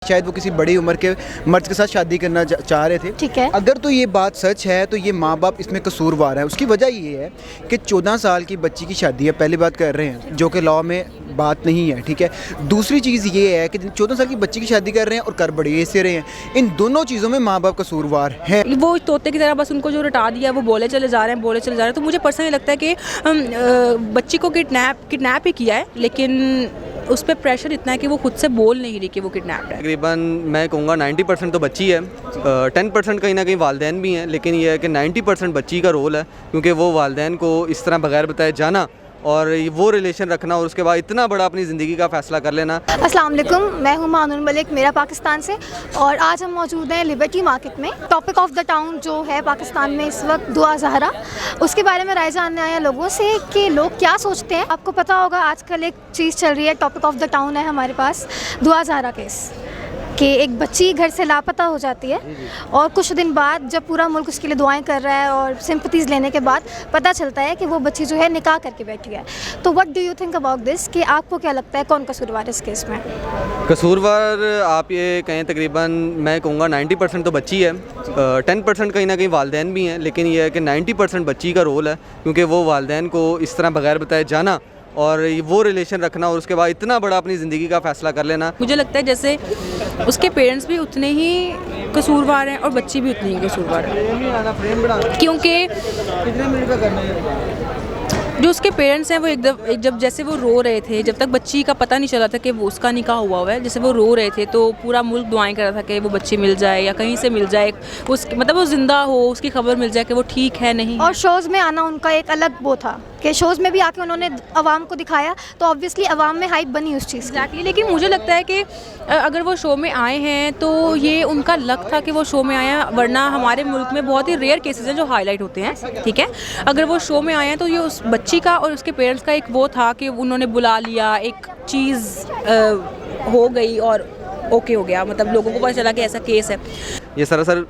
शायद वो किसी बड़ी उम्र के मर्द के साथ शादी करना चाह रहे थे। ठीक है। अगर तो ये बात सच है तो ये माँ बाप इसमें कसूरवार है। उसकी वजह ये है कि 14 साल की बच्ची की शादी है, पहली बात कर रहे हैं, जो कि लॉ में बात नहीं है। ठीक है। दूसरी चीज़ ये है कि 14 साल की बच्ची की शादी कर रहे हैं और कर बड़ी एज से रहे हैं। इन दोनों चीज़ों में माँ बाप कसूरवार हैं। वो तोते की तरह बस उनको जो रटा दिया वो बोले चले जा रहे हैं। तो मुझे पर्सनली लगता है कि बच्ची को किडनैप ही किया है, लेकिन उस पर प्रेशर इतना है कि वो खुद से बोल नहीं रही कि वो किडनैप्ड है। तकरीबन मैं कहूँगा 90% तो बच्ची है, 10% कहीं ना कहीं वालिदैन भी हैं, लेकिन ये है कि 90% बच्ची का रोल है, क्योंकि वो वालिदैन को इस तरह बगैर बताए जाना और वो रिलेशन रखना और उसके बाद इतना बड़ा अपनी ज़िंदगी का फ़ैसला कर लेना। अस्सलाम वालेकुम, मैं हूँ मानुल मलिक, मेरा पाकिस्तान से, और आज हम मौजूद हैं लिबर्टी मार्केट में। टॉपिक ऑफ द टाउन जो है पाकिस्तान में इस वक्त दुआ ज़हरा, उसके बारे में राय जानने आए हैं लोगों से कि लोग क्या सोचते हैं। आपको पता होगा आजकल एक चीज़ चल रही है, टॉपिक ऑफ द टाउन है हमारे पास दुआ ज़हरा केस, कि एक बच्ची घर से लापता हो जाती है और कुछ दिन बाद जब पूरा मुल्क उसके लिए दुआएं कर रहा है और सिंपथीज़ लेने के बाद पता चलता है कि वो बच्ची जो है निकाह करके बैठी है। तो what do you think about this, कि आपको क्या लगता है कौन कसूरवार है इस केस में? कसूरवार आप ये कहें तकरीबन मैं कहूँगा 90% तो बच्ची है, 10% कहीं ना कहीं वालिदैन भी हैं, लेकिन ये है कि 90% बच्ची का रोल है, क्योंकि वो वालिदैन को इस तरह बगैर बताए जाना और वो रिलेशन रखना और उसके बाद इतना बड़ा अपनी ज़िंदगी का फ़ैसला कर लेना। मुझे लगता है जैसे उसके पेरेंट्स भी उतने ही कसूरवार हैं और बच्ची भी उतनी ही कसूरवार है, क्योंकि जो उसके पेरेंट्स हैं वो जब जैसे वो रो रहे थे, जब तक बच्ची का पता नहीं चला था कि वो उसका निकाह हुआ है, जैसे वो रो रहे थे तो पूरा मुल्क दुआएं कर रहा था कि वो बच्ची मिल जाए या कहीं से मिल जाए, मतलब वो ज़िंदा हो, उसकी खबर मिल जाए कि वो ठीक है नहीं। और शोज़ में आना उनका एक अलग वो था कि शोज़ में भी आके उन्होंने अवाम को दिखाया, तो ऑब्वियसली अवाम में हाइप बनी उस चीज़ की। लेकिन मुझे लगता है कि अगर वो शो में आए हैं तो ये उनका लक था कि वो शो में आए हैं, वरना हमारे मुल्क में बहुत ही रेयर केसेस हैं जो हाईलाइट होते हैं। ठीक है। अगर वो शो में आए हैं तो ये उस बच्ची का और उसके पेरेंट्स का एक वो था कि उन्होंने बुला लिया, एक चीज़ हो गई और ओके हो गया, मतलब लोगों को पता चला कि ऐसा केस है। ये सरासर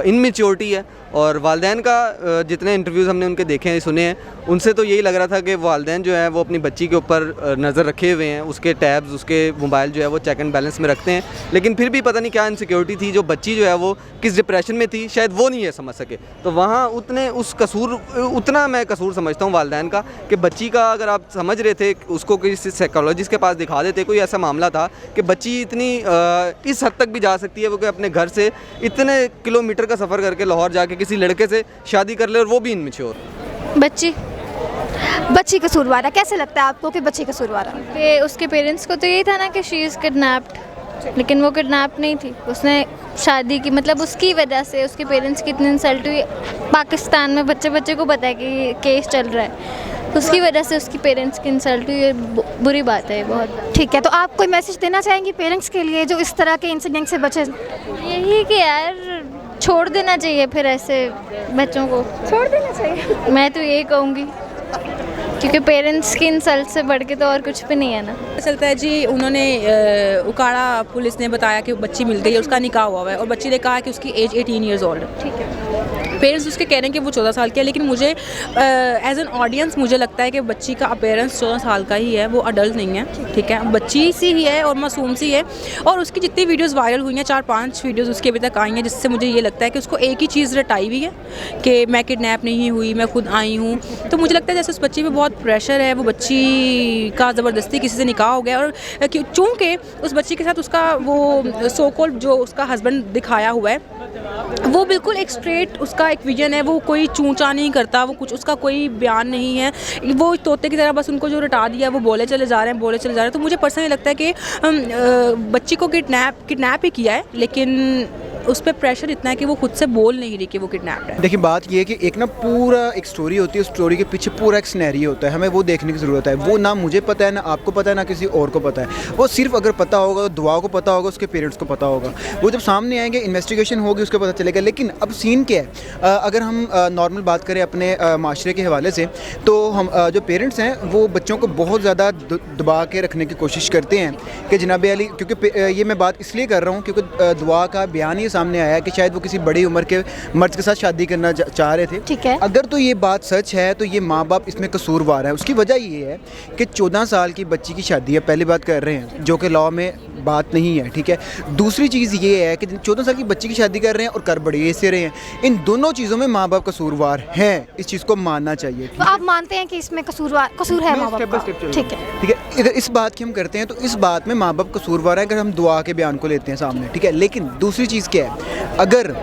इनमेच्योरिटी है। और वालिदैन का जितने इंटरव्यूज़ हमने उनके देखे हैं सुने हैं, उनसे तो यही लग रहा था कि वालिदैन जो है वो अपनी बच्ची के ऊपर नज़र रखे हुए हैं, उसके टैब्स, उसके मोबाइल जो है वो चेक एंड बैलेंस में रखते हैं, लेकिन फिर भी पता नहीं क्या इनसिक्योरिटी थी, जो बच्ची जो है वो किस डिप्रेशन में थी शायद वो नहीं है समझ सके। तो वहाँ उतना मैं कसूर समझता हूँ वालिदैन का, कि बच्ची का अगर आप समझ रहे थे उसको किसी साइकोलॉजिस्ट के पास दिखा देते, कोई ऐसा मामला था कि बच्ची इतनी इस हद तक भी जा सकती है वो कि अपने घर से इतने किलोमीटर का सफ़र करके लाहौर जाके किसी लड़के से शादी कर ले, और वो भी इनमेच्योर। बच्ची कसूरवार है। कैसे लगता है आपको कि बच्ची कसूरवार है? कि उसके पेरेंट्स को तो यही था ना कि शी इज़ किडनैप्ड, लेकिन वो किडनैप नहीं थी, उसने शादी की, मतलब उसकी वजह से उसके पेरेंट्स की इतनी इंसल्ट हुई। पाकिस्तान में बच्चे को पता है कि केस चल रहा है, उसकी वजह से उसकी पेरेंट्स की इंसल्ट हुई, बुरी बात है बहुत। ठीक है, तो आप कोई मैसेज देना चाहेंगी पेरेंट्स के लिए जो इस तरह के इंसिडेंट से बचे? यही कि यार छोड़ देना चाहिए, फिर ऐसे बच्चों को छोड़ देना चाहिए। मैं तो यही कहूँगी, क्योंकि पेरेंट्स की इंसल्ट से बढ़ के तो और कुछ भी नहीं है ना। चलता है जी, उन्होंने उकाड़ा पुलिस ने बताया कि बच्ची मिल गई है, उसका निकाह हुआ है, और बच्ची ने कहा कि उसकी एज 18 ईयर्स ओल्ड है। ठीक है। पेरेंट्स उसके कह रहे हैं कि वो 14 साल की है, लेकिन मुझे एज एन ऑडियंस मुझे लगता है कि बच्ची का अपीयरेंस 14 साल का ही है, वो अडल्ट नहीं है। ठीक है। बच्ची सी ही है और मासूम सी है, और उसकी जितनी वीडियोस वायरल हुई हैं, 4-5 वीडियोस उसकी अभी तक आई हैं, जिससे मुझे ये लगता है कि उसको एक ही चीज़ रटाई हुई है कि मैं किडनैप नहीं हुई, मैं खुद आई हूँ। तो मुझे लगता है जैसे उस बच्ची पे बहुत प्रेशर है, वो बच्ची का ज़बरदस्ती किसी से निकाह हो गया, और चूँकि उस बच्ची के साथ उसका वो सो कॉल्ड जो उसका हस्बैंड दिखाया हुआ है, वो बिल्कुल एक स्ट्रेट उसका एक विजन है, वो कोई चूंचा नहीं करता, वो कुछ उसका कोई बयान नहीं है, वो तोते की तरह बस उनको जो रटा दिया वो बोले चले जा रहे हैं। तो मुझे पर्सनली लगता है कि बच्ची को किडनैप ही किया है, लेकिन उस पर प्रेशर इतना है कि वो खुद से बोल नहीं रही कि वो किडनैप्ड है। देखिए बात ये है कि एक ना पूरा एक स्टोरी होती है, उस स्टोरी के पीछे पूरा एक सिनेरियो होता है, हमें वो देखने की ज़रूरत है। वो ना मुझे पता है, ना आपको पता है, ना किसी और को पता है। वो सिर्फ अगर पता होगा तो दुआ को पता होगा, उसके पेरेंट्स को पता होगा। वो जब सामने आएंगे, इन्वेस्टिगेशन होगी, उसको पता चलेगा। लेकिन अब सीन क्या है, अगर हम नॉर्मल बात करें अपने माशरे के हवाले से, तो हम जो पेरेंट्स हैं वो बच्चों को बहुत ज़्यादा दबा के रखने की कोशिश करते हैं कि जनाब अली, क्योंकि ये मैं बात इसलिए कर रहा हूँ क्योंकि दुआ का बयान ही सामने आया कि शायद वो किसी बड़ी उम्र के मर्द के साथ शादी करना चाह रहे थे। ठीक है। अगर तो ये बात सच है तो ये माँ बाप इसमें कसूरवार है। उसकी वजह ये है कि 14 साल की बच्ची की शादी है, पहली बात कर रहे हैं, जो कि लॉ में बात नहीं है, ठीक है। दूसरी चीज़ ये है कि 14 साल की बच्ची की शादी कर रहे हैं और कर बड़ी एज से रहे हैं, इन दोनों चीज़ों में माँ बाप कसूरवार हैं, इस चीज़ को मानना चाहिए। तो आप मानते हैं कि इसमें कसूर है माँ बाप का? ठीक है, ठीक है, इधर इस बात की हम करते हैं तो इस बात में माँ बाप कसूरवार है अगर हम दुआ के बयान को लेते हैं सामने, ठीक है। लेकिन दूसरी चीज़ क्या है, अगर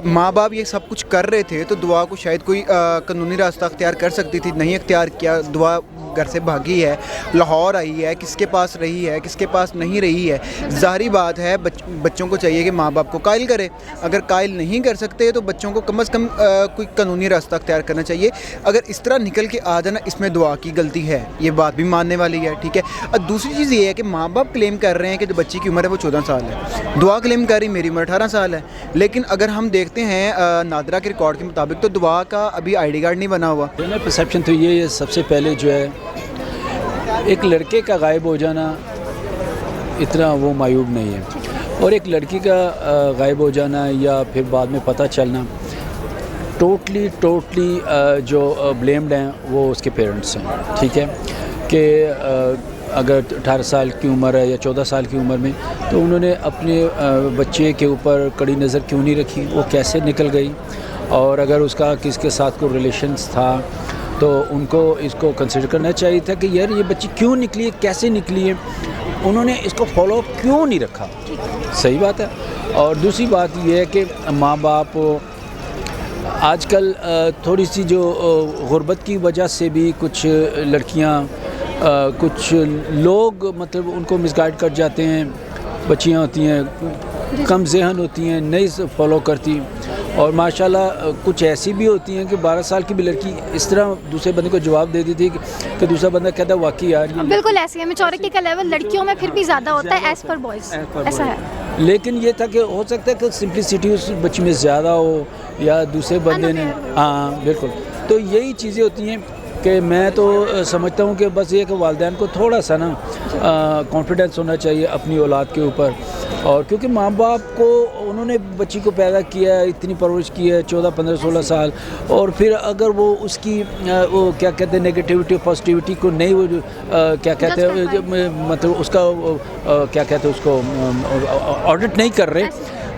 माँ बाप ये सब कुछ कर रहे थे तो दुआ को शायद कोई कानूनी रास्ता अख्तियार कर सकती थी, नहीं अख्तियार किया, दुआ घर से भागी है, लाहौर आई है, किसके पास रही है, किसके पास नहीं रही है। ज़ाहिर बात है बच्चों को चाहिए कि माँ बाप को कायल करे, अगर कायल नहीं कर सकते तो बच्चों को कम से कम कोई कानूनी रास्ता अख्तियार करना चाहिए। अगर इस तरह निकल के आ जाना, इसमें दुआ की गलती है, ये बात भी मानने वाली है, ठीक है। और दूसरी चीज़ ये है कि माँ बाप क्लेम कर रहे हैं कि जो बच्ची की उम्र है वो 14 साल है, दुआ क्लेम कर रही मेरी उम्र 18 साल है। लेकिन अगर हम देखते हैं नादरा के रिकॉर्ड के मुताबिक तो दुआ का अभी ID कार्ड नहीं बना हुआ। जनरल परसेप्शन तो ये सबसे पहले जो है, एक लड़के का गायब हो जाना इतना वो मायूब नहीं है, और एक लड़की का गायब हो जाना या फिर बाद में पता चलना टोटली जो ब्लेम्ड हैं वो उसके पेरेंट्स हैं, ठीक है। कि अगर 18 साल की उम्र है या 14 साल की उम्र में, तो उन्होंने अपने बच्चे के ऊपर कड़ी नज़र क्यों नहीं रखी, वो कैसे निकल गई, और अगर उसका किसके साथ कोई रिलेशंस था तो उनको इसको कंसिडर करना चाहिए था कि यार ये बच्ची क्यों निकली है, कैसे निकली है, उन्होंने इसको फॉलो अप क्यों नहीं रखा। सही बात है। और दूसरी बात ये है कि माँ बाप आजकल थोड़ी सी जो गुर्बत की वजह से भी कुछ लड़कियाँ, कुछ लोग मतलब उनको मिसगाइड कर जाते हैं, बच्चियाँ होती हैं कम ज़हन होती हैं, नहीं फॉलो करती, और माशाल्लाह कुछ ऐसी भी होती हैं कि 12 साल की भी लड़की इस तरह दूसरे बंदे को जवाब दे देती है कि दूसरा बंदा कहता है वाकई यार ये बिल्कुल ऐसी है। मैच्योरिटी का लेवल लड़कियों में फिर भी ज़्यादा होता है एज़ पर बॉयज़, ऐसा है। लेकिन ये था कि हो सकता है कि सिंपलिसिटी उस बच्ची में ज़्यादा हो या दूसरे बंदे ने, हाँ बिल्कुल। तो यही चीज़ें होती हैं कि मैं तो समझता हूँ कि बस ये कि वालिदैन को थोड़ा सा ना कॉन्फिडेंस होना चाहिए अपनी औलाद के ऊपर, और क्योंकि माँ बाप को उन्होंने बच्ची को पैदा किया है, इतनी परवरिश की है 14, 15, 16 साल, और फिर अगर वो उसकी वो क्या कहते हैं नेगेटिविटी पॉजिटिविटी को नहीं वो क्या कहते हैं मतलब उसका क्या कहते हैं उसको ऑडिट नहीं कर रहे,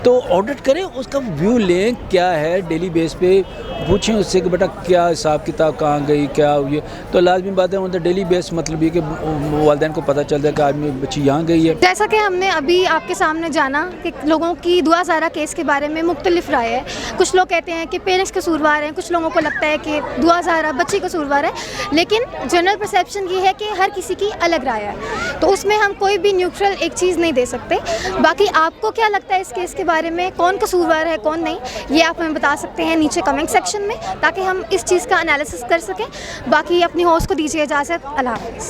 तो ऑडिट करें, उसका व्यू लें क्या है, डेली बेस पे पूछें उससे कि बेटा क्या हिसाब किताब कहाँ गई, क्या ये, तो लाजमी बात है मतलब डेली बेस मतलब ये कि वालिदैन को पता चल जाए कि आदमी बच्ची यहाँ गई है। जैसा कि हमने अभी आपके सामने जाना कि लोगों की दुआ ज़ारा केस के बारे में मुख्तलिफ राय है। कुछ लोग कहते हैं कि पेरेंट्स कसूरवार हैं, कुछ लोगों को लगता है कि दुआ ज़ारा बच्ची कसूरवार है, लेकिन जनरल परसेप्शन ये है कि हर किसी की अलग राय है, तो उसमें हम कोई भी न्यूट्रल एक चीज़ नहीं दे सकते। बाकी आपको क्या लगता है इस केस के बारे में, कौन कसूरवार है कौन नहीं, ये आप हमें बता सकते हैं नीचे कमेंट सेक्शन में, ताकि हम इस चीज़ का एनालिसिस कर सकें। बाकी अपनी होस्ट को दीजिए इजाज़त। अल्लाह हाफ़िज़।